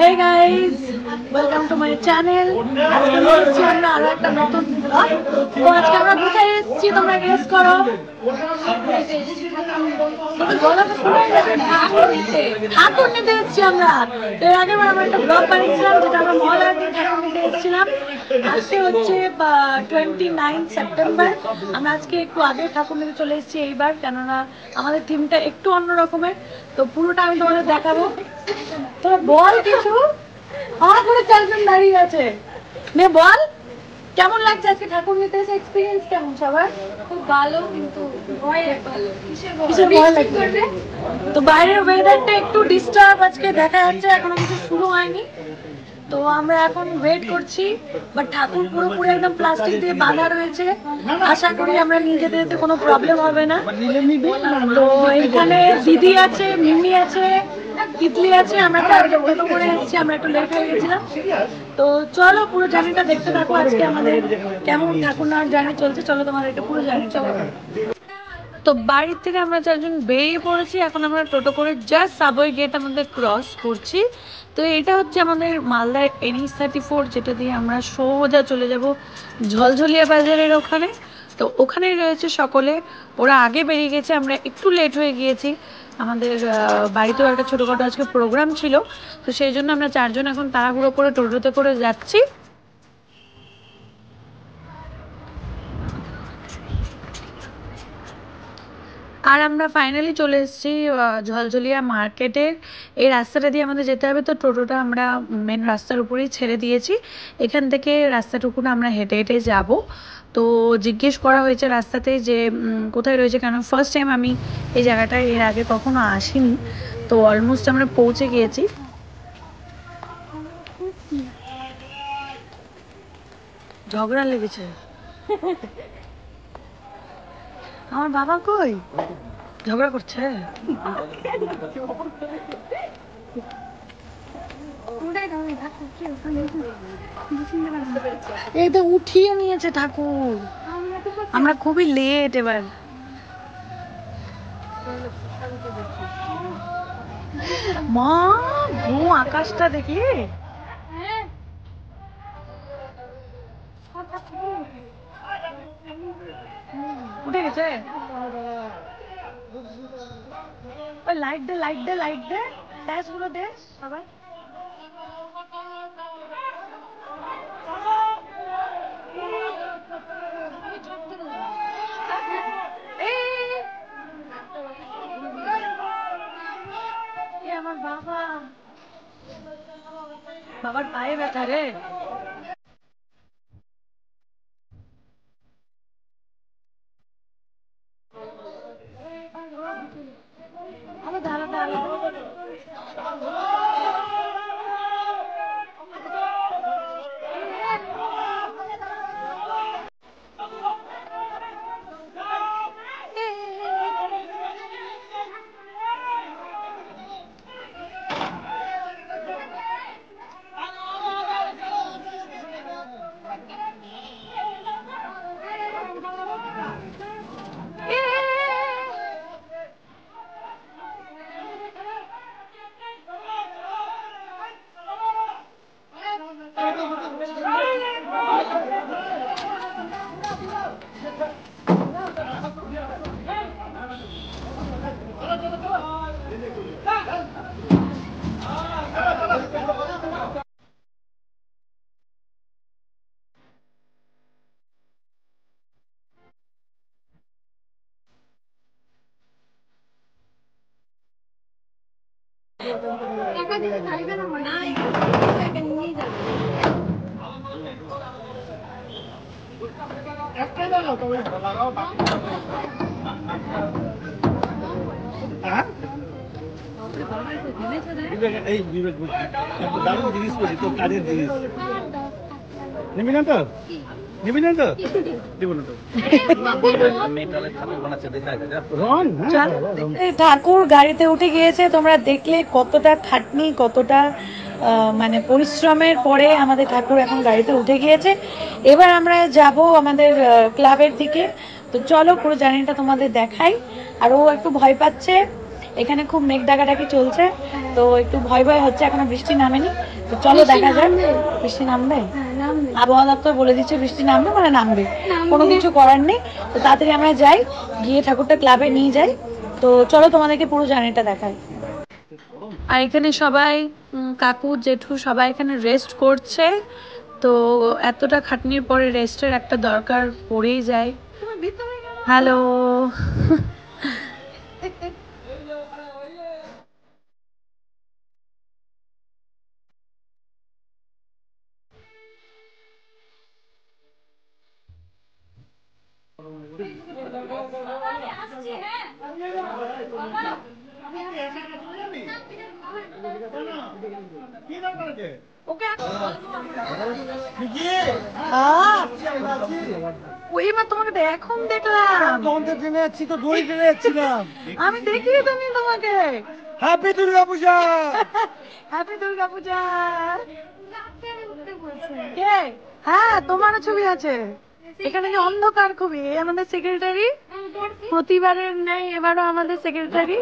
Hey guys, welcome to my channel. আজকে এসেছি আমরা আরো একটা নতুন ব্লগ। তো আজকে আমরা কোথায় এসেছি তোমরা গেস করো? ঠাকুর নিতে এসেছি আমরা। এর আগে আমরা একটা ব্লগ বানিয়েছিলাম যেটা আমরা মহালয়ার দিন ঠাকুর নিতে এসেছিলাম। আজকে হচ্ছে 29 সেপ্টেম্বর। আমরা আজকে একটু আগে ঠাকুর নিতে চলে এসেছি এইবার, কেননা আমাদের থিমটা একটু অন্য রকমের। তো পুরোটা আমি তোমাদের দেখাবো। তোরা বল কিছু। আমার করে চারজন দাঁড়িয়ে আছে। নে বল কেমন লাগছে আজকে ঠাকুর নিতে এসে, এক্সপিরিয়েন্স কেমন সবার? খুব ভালো, কিন্তু ভয় ভালো। কিসের ভয় লাগবে? তো বাইরের ওয়েদারটা একটু ডিস্টার্ব আজকে দেখা যাচ্ছে, এখনো কিছু শুরু হয়নি। তো আমরা এখন ওয়েট করছি, বাট ঠাকুর পুরোপুরি একদম প্লাস্টিক দিয়ে বাঁধা রয়েছে। আশা করি আমরা নিয়ে যেতে যেতে কোনো প্রবলেম হবে না। তো এখানে দিদি আছে, মিমি আছে, তিতলি আছে। আমরা টোটো করে এসেছি, আমরা একটু লেট হয়ে গেছিলাম। তো চলো পুরো জার্নিটা দেখতে থাকো। আজকে আমাদের কেমন ঠাকুর নেওয়ার জার্নি চলছে, চলো তোমাদেরকে পুরো জার্নি চলো। তো বাড়ির থেকে আমরা চারজন বেরিয়ে পড়েছি। এখন আমরা টোটো করে জাস্ট সাবওয়ে গেট আমাদের ক্রস করছি। তো এটা হচ্ছে আমাদের মালদার NH34, যেটা দিয়ে আমরা সোজা চলে যাব ঝলঝলিয়া বাজারের ওখানে। তো ওখানেই রয়েছে সকলে, ওরা আগে বেরিয়ে গেছে, আমরা একটু লেট হয়ে গিয়েছি। আমাদের বাড়িতেও একটা ছোটোখাটো আজকে প্রোগ্রাম ছিল, তো সেই জন্য আমরা চারজন এখন তাড়াহুড়ো করে টোটোতে করে যাচ্ছি। আর আমরা ফাইনালি চলে এসেছি ঝলঝলিয়া মার্কেটের। এই রাস্তাটা দিয়ে আমাদের যেতে হবে। তো টোটোটা আমরা মেন রাস্তার উপরেই ছেড়ে দিয়েছি। এখান থেকে রাস্তাটুকু আমরা হেঁটে হেঁটে যাব। তো জিজ্ঞেস করা হয়েছে রাস্তাতে যে কোথায় রয়েছে, কেন ফার্স্ট টাইম আমি এই জায়গাটায় এর আগে কখনো আসিনি। তো অলমোস্ট আমরা পৌঁছে গিয়েছি। ঝগড়া লেগেছে। আমার বাবা কই? ঝগড়া করছে। এই তো উঠিয়ে নিয়েছে ঠাকুর। আমরা খুবই লেট এবার। মা ও আকাশটা দেখি। উঠে গেছে। ওই লাইট দে, লাইট দে, লাইট দে, ড্যাশ গুলো দে সবাই। আমার বাবা, বাবার পায়ে ব্যথা রে। আলাদা আলাদা আলাদা। দারুণ জিনিস করছি তো, কাজের জিনিস নিবি না তো? নিবি না তো? দিব না তো। ঠাকুর গাড়িতে উঠে গিয়েছে। তোমরা দেখলে কতটা খাটনি, কতটা মানে পরিশ্রমের পরে আমাদের ঠাকুর এখন গাড়িতে উঠে গিয়েছে। এবার আমরা যাব আমাদের ক্লাবের দিকে। তো চলো পুরো জার্নিটা তোমাদের দেখাই। আর ও একটু ভয় পাচ্ছে, এখানে খুব মেঘ ডাকাডাকি চলছে, তো একটু ভয় ভয় হচ্ছে, এখনো বৃষ্টি নামেনি। তো চলো দেখা যাক। বৃষ্টি নামবে, আবহাওয়া দপ্তর বলে দিচ্ছে বৃষ্টি নামবে মানে নামবে, কোনো কিছু করার নেই। তো তাড়াতাড়ি আমরা যাই, গিয়ে ঠাকুরটা ক্লাবে নিয়ে যাই। তো চলো তোমাদেরকে পুরো জার্নিটা দেখাই। আর এখানে সবাই কাকু জেঠু সবাই এখানে রেস্ট করছে। তো এতটা খাটনির পরে রেস্টের একটা দরকার পড়েই যায়। হ্যালো। তোমাকে এখন দেখলাম, আমি দেখিয়ে তুমি তোমাকে। হ্যাপি দুর্গা পূজা। হ্যাপি দুর্গা পূজা। হ্যাঁ তোমারও ছবি আছে এখানে। যে অন্ধকার খুবই, আমাদের সেক্রেটারি প্রতিবারের নেই, এবারও আমাদের সেক্রেটারি।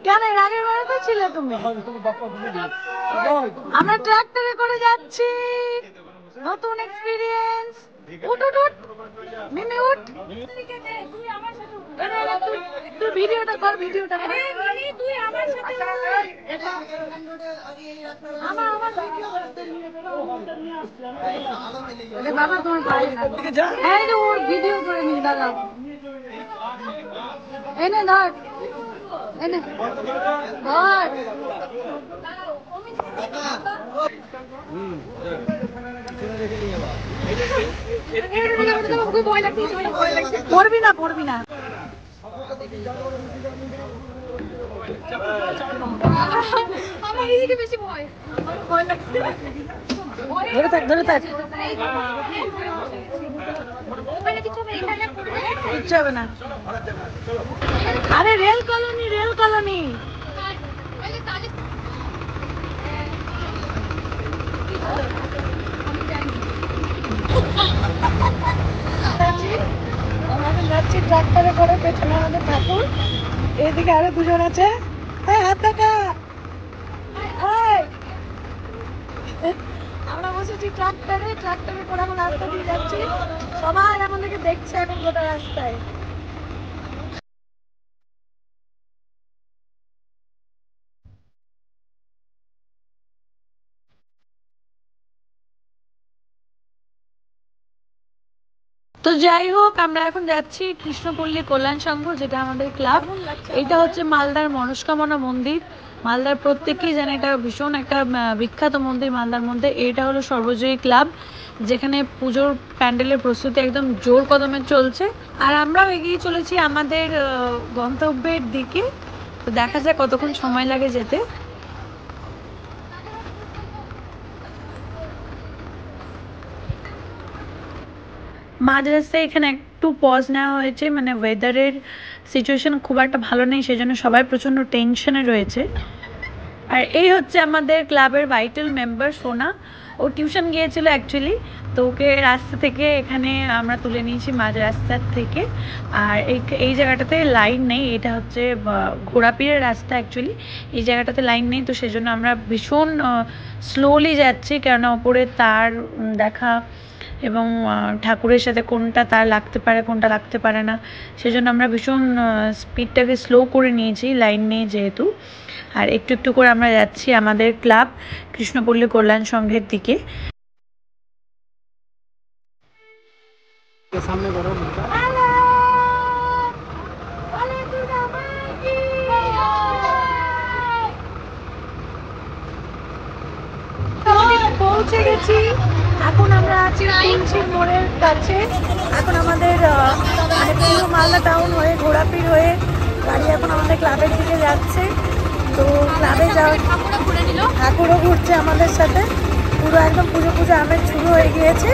কেন এর আগের বারে তো ছিলে তুমি। আমরা ট্রাক্টরে করে যাচ্ছি, নতুন এক্সপিরিয়েন্স। উঠ উঠ উঠ মিমি উঠ। তুই ভিডিওটা কর, ভিডিওটা কর। তুই আমার সাথে বাবা তোমার এই যে ওর ভিডিও করে নি দাদা। এনে ধর, এনে ধর। পড়বি না, পড়বি না। আমার এদিকে বেশি ভয়, ভয় লাগছে। ধরে থাক, ধরে থাক। কিচ্ছু হবে না। আরে রেল কলোনি, রেল কলোনি। আমরা যাচ্ছি ট্রাক্টরে করে, পেছনে আমাদের ঠাকুর, এদিকে আরো দুজন আছে। হাত দেখা। আমরা বসেছি ট্রাক্টরে, ট্রাক্টরে করে এখন রাস্তা দিয়ে যাচ্ছি। সবাই আমাদেরকে দেখছে এখন গোটা রাস্তায়। তো যাই হোক, আমরা এখন যাচ্ছি কৃষ্ণপল্লী কল্যাণ সংঘ, যেটা আমাদের ক্লাব। এটা হচ্ছে মালদার মনস্কামনা মন্দির। মালদার প্রত্যেকেই জানে এটা ভীষণ একটা বিখ্যাত মন্দির মালদার মধ্যে। এটা হলো সর্বজয়ী ক্লাব, যেখানে পুজোর প্যান্ডেলের প্রস্তুতি একদম জোর কদমে চলছে। আর আমরাও এগিয়ে চলেছি আমাদের গন্তব্যের দিকে। তো দেখা যাক কতক্ষণ সময় লাগে যেতে। মাঝ রাস্তায় এখানে একটু পজ নেওয়া হয়েছে, মানে ওয়েদারের সিচুয়েশন খুব একটা ভালো নেই, সেজন্য সবাই প্রচণ্ড টেনশনে রয়েছে। আর এই হচ্ছে আমাদের ক্লাবের ভাইটাল মেম্বার সোনা। ও টিউশন গিয়েছিল অ্যাকচুয়ালি, তো ওকে রাস্তা থেকে এখানে আমরা তুলে নিয়েছি, মাঝ রাস্তার থেকে। আর এই জায়গাটাতে লাইন নেই, এটা হচ্ছে ঘোড়াপীরের রাস্তা অ্যাকচুয়ালি। এই জায়গাটাতে লাইন নেই, তো সেজন্য আমরা ভীষণ স্লোলি যাচ্ছি, কেননা ওপরে তার দেখা এবং ঠাকুরের সাথে কোনটা তার লাগতে পারে কোনটা লাগতে পারে না, সেজন্য আমরা ভীষণ স্পিডটাকে স্লো করে নিয়েছি, লাইন নেই যেহেতু। আর একটু একটু করে আমরা যাচ্ছি আমাদের ক্লাব কৃষ্ণপল্লী কল্যাণ সংঘের দিকে। পৌঁছে গেছি, এখন আমরা আছি তুলসীর মোড়ের কাছে। এখন আমাদের মানে পুরো মালদা টাউন হয়ে ঘোড়াপীর হয়ে গাড়ি এখন আমাদের ক্লাবের দিকে যাচ্ছে। তো ক্লাবে যাওয়ার ঠাকুরও ঘুরছে আমাদের সাথে, পুরো একদম পুজো পুজো আমেজ শুরু হয়ে গিয়েছে।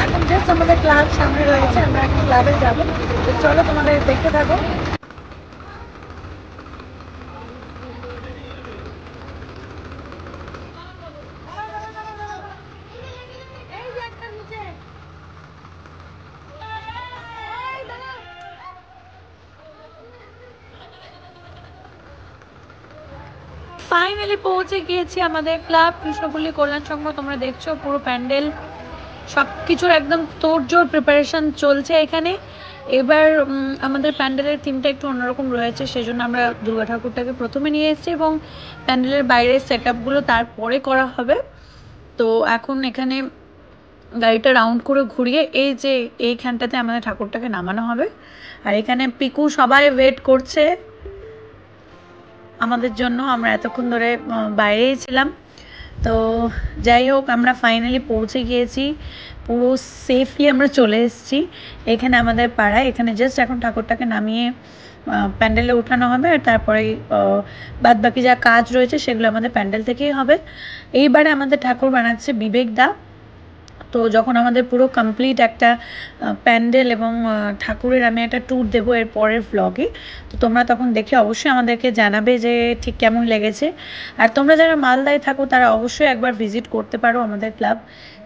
এখন জাস্ট আমাদের ক্লাব সামনে রয়েছে, আমরা এখন ক্লাবে যাবো। তো চলো তোমাদের দেখতে থাকো। ফাইনালি পৌঁছে গিয়েছি আমাদের ক্লাব কৃষ্ণপল্লী কল্যাণ সংঘ। তোমরা দেখছো পুরো প্যান্ডেল সব কিছুর একদম তোড়জোড় প্রিপারেশন চলছে এখানে। এবার আমাদের প্যান্ডেলের থিমটা একটু অন্যরকম রয়েছে, সেজন্য আমরা দুর্গা ঠাকুরটাকে প্রথমে নিয়ে এসেছি এবং প্যান্ডেলের বাইরের সেট আপগুলো তারপরে করা হবে। তো এখন এখানে গাড়িটা রাউন্ড করে ঘুরিয়ে এই যে এইখানটাতে আমাদের ঠাকুরটাকে নামানো হবে। আর এখানে পিকু সবাই ওয়েট করছে আমাদের জন্য, আমরা এতক্ষণ ধরে বাইরেই ছিলাম। তো যাই হোক, আমরা ফাইনালি পৌঁছে গিয়েছি, পুরো সেফলি আমরা চলে এসেছি এখানে আমাদের পাড়ায়। এখানে জাস্ট এখন ঠাকুরটাকে নামিয়ে প্যান্ডেলে উঠানো হবে, আর তারপরে বাদ বাকি যা কাজ রয়েছে সেগুলো আমাদের প্যান্ডেল থেকেই হবে। এইবারে আমাদের ঠাকুর বানাচ্ছে বিবেক দা। তো যখন আমাদের পুরো কমপ্লিট একটা প্যান্ডেল এবং ঠাকুরের আমি একটা ট্যুর দেবো এর পরের ভ্লগে, তো তোমরা তখন দেখে অবশ্যই আমাদেরকে জানাবে যে ঠিক কেমন লেগেছে। আর তোমরা যারা মালদায় থাকো তারা অবশ্যই একবার ভিজিট করতে পারো আমাদের ক্লাব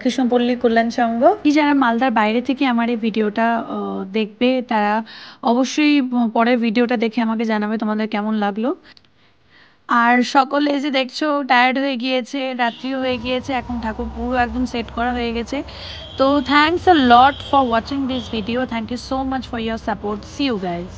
কৃষ্ণপল্লী কল্যাণ সংঘ। যারা মালদার বাইরে থেকে আমার এই ভিডিওটা দেখবে তারা অবশ্যই পরের ভিডিওটা দেখে আমাকে জানাবে তোমাদের কেমন লাগলো। আর সকলে এই যে দেখছো টায়ার্ড হয়ে গিয়েছে, রাত্রি হয়ে গিয়েছে, এখন ঠাকুর পুরো একদম সেট করা হয়ে গেছে। তো thanks a lot for watching this video, thank you so much for your support, see you guys.